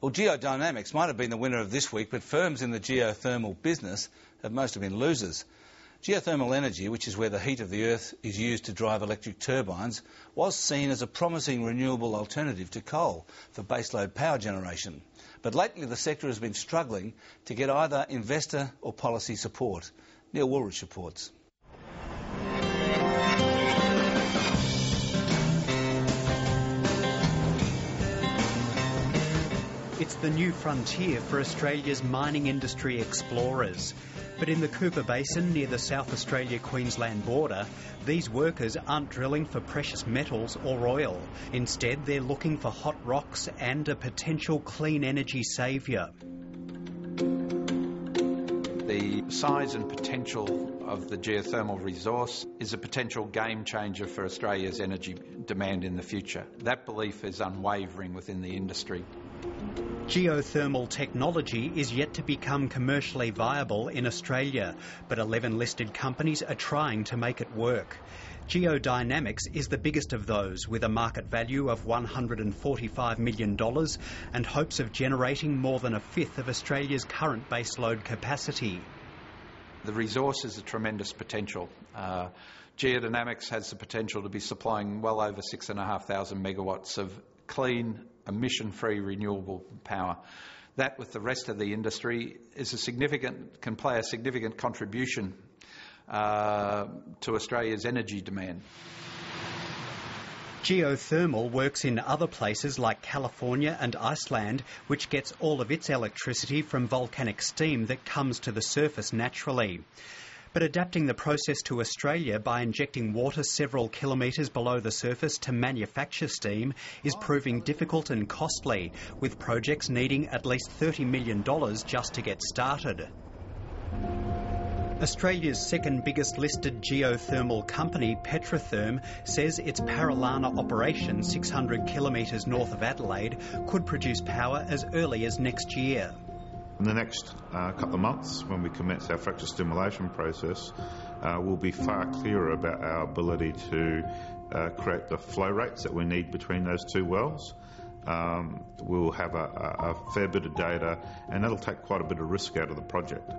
Well, Geodynamics might have been the winner of this week, but firms in the geothermal business have mostly been losers. Geothermal energy, which is where the heat of the earth is used to drive electric turbines, was seen as a promising renewable alternative to coal for baseload power generation. But lately the sector has been struggling to get either investor or policy support. Neal Woolrich reports. It's the new frontier for Australia's mining industry explorers. But in the Cooper Basin near the South Australia-Queensland border, these workers aren't drilling for precious metals or oil. Instead, they're looking for hot rocks and a potential clean energy saviour. The size and potential of the geothermal resource is a potential game changer for Australia's energy demand in the future. That belief is unwavering within the industry. Geothermal technology is yet to become commercially viable in Australia, but 11 listed companies are trying to make it work. Geodynamics is the biggest of those, with a market value of $145 million and hopes of generating more than a fifth of Australia's current baseload capacity. The resource has a tremendous potential. Geodynamics has the potential to be supplying well over 6,500 megawatts of clean, emission-free renewable power. That, with the rest of the industry, can play a significant contribution to Australia's energy demand. Geothermal works in other places like California and Iceland, which gets all of its electricity from volcanic steam that comes to the surface naturally. But adapting the process to Australia by injecting water several kilometres below the surface to manufacture steam is proving difficult and costly, with projects needing at least $30 million just to get started. Australia's second biggest listed geothermal company, Petrotherm, says its Paralana operation, 600 kilometres north of Adelaide, could produce power as early as next year. In the next couple of months, when we commence our fracture stimulation process, we'll be far clearer about our ability to create the flow rates that we need between those two wells. We'll have a fair bit of data, and that'll take quite a bit of risk out of the project.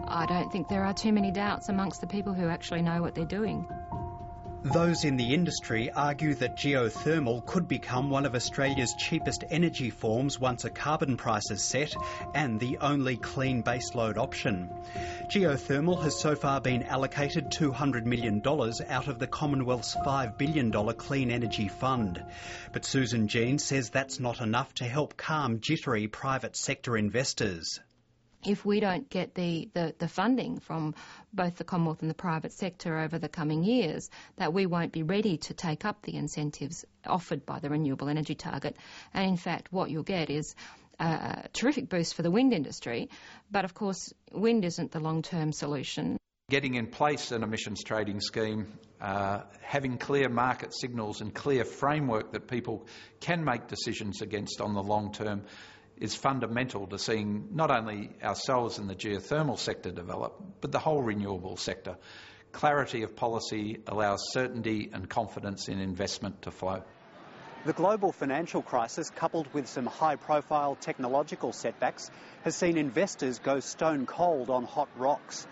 I don't think there are too many doubts amongst the people who actually know what they're doing. Those in the industry argue that geothermal could become one of Australia's cheapest energy forms once a carbon price is set, and the only clean baseload option. Geothermal has so far been allocated $200 million out of the Commonwealth's $5 billion Clean Energy Fund. But Susan Jean says that's not enough to help calm jittery private sector investors. If we don't get the funding from both the Commonwealth and the private sector over the coming years, that we won't be ready to take up the incentives offered by the renewable energy target. And in fact, what you'll get is a terrific boost for the wind industry. But of course, wind isn't the long-term solution. Getting in place an emissions trading scheme, having clear market signals and clear framework that people can make decisions against on the long term is fundamental to seeing not only ourselves in the geothermal sector develop, but the whole renewable sector. Clarity of policy allows certainty and confidence in investment to flow. The global financial crisis, coupled with some high-profile technological setbacks, has seen investors go stone cold on hot rocks.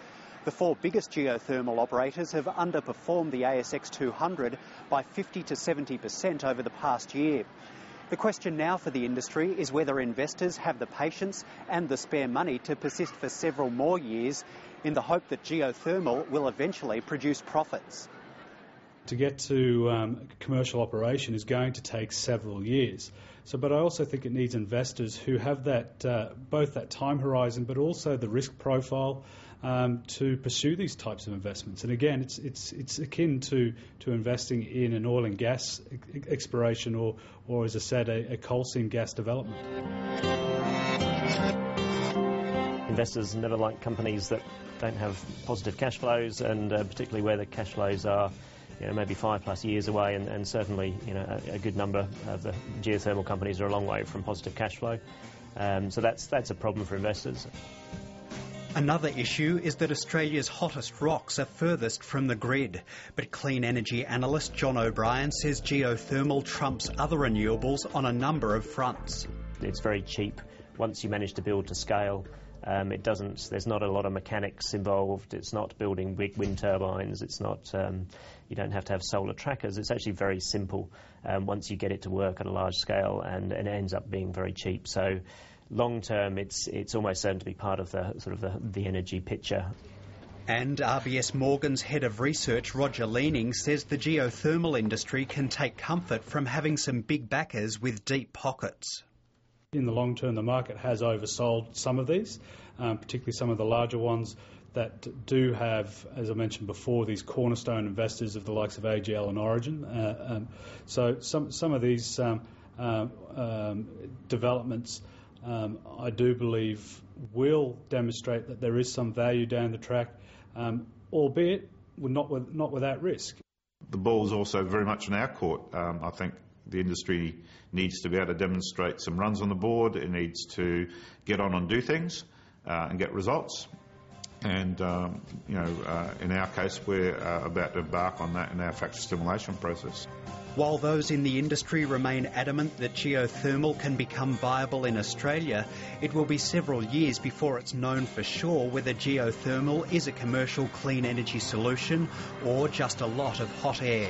The four biggest geothermal operators have underperformed the ASX 200 by 50 to 70% over the past year. The question now for the industry is whether investors have the patience and the spare money to persist for several more years in the hope that geothermal will eventually produce profits. To get to commercial operation is going to take several years. But I also think it needs investors who have that both that time horizon but also the risk profile to pursue these types of investments. And again, it's akin to investing in an oil and gas exploration or as I said, a coal seam gas development. Investors never like companies that don't have positive cash flows, and particularly where the cash flows are maybe 5+ years away, and certainly a good number of the geothermal companies are a long way from positive cash flow. So that's a problem for investors. Another issue is that Australia's hottest rocks are furthest from the grid. But clean energy analyst John O'Brien says geothermal trumps other renewables on a number of fronts. It's very cheap once you manage to build to scale. There's not a lot of mechanics involved. It's not building big wind turbines. It's not, you don't have to have solar trackers. It's actually very simple once you get it to work at a large scale, and it ends up being very cheap. So long term, it's almost certain to be part of the sort of the energy picture. And RBS Morgan's head of research, Roger Leaning, says the geothermal industry can take comfort from having some big backers with deep pockets. In the long term, the market has oversold some of these, particularly some of the larger ones that do have, as I mentioned before, these cornerstone investors of the likes of AGL and Origin. So some of these developments, I do believe, will demonstrate that there is some value down the track, albeit not without risk. The ball is also very much in our court. I think the industry needs to be able to demonstrate some runs on the board. It needs to get on and do things and get results. And, in our case, we're about to embark on that in our fracture stimulation process. While those in the industry remain adamant that geothermal can become viable in Australia, it will be several years before it's known for sure whether geothermal is a commercial clean energy solution or just a lot of hot air.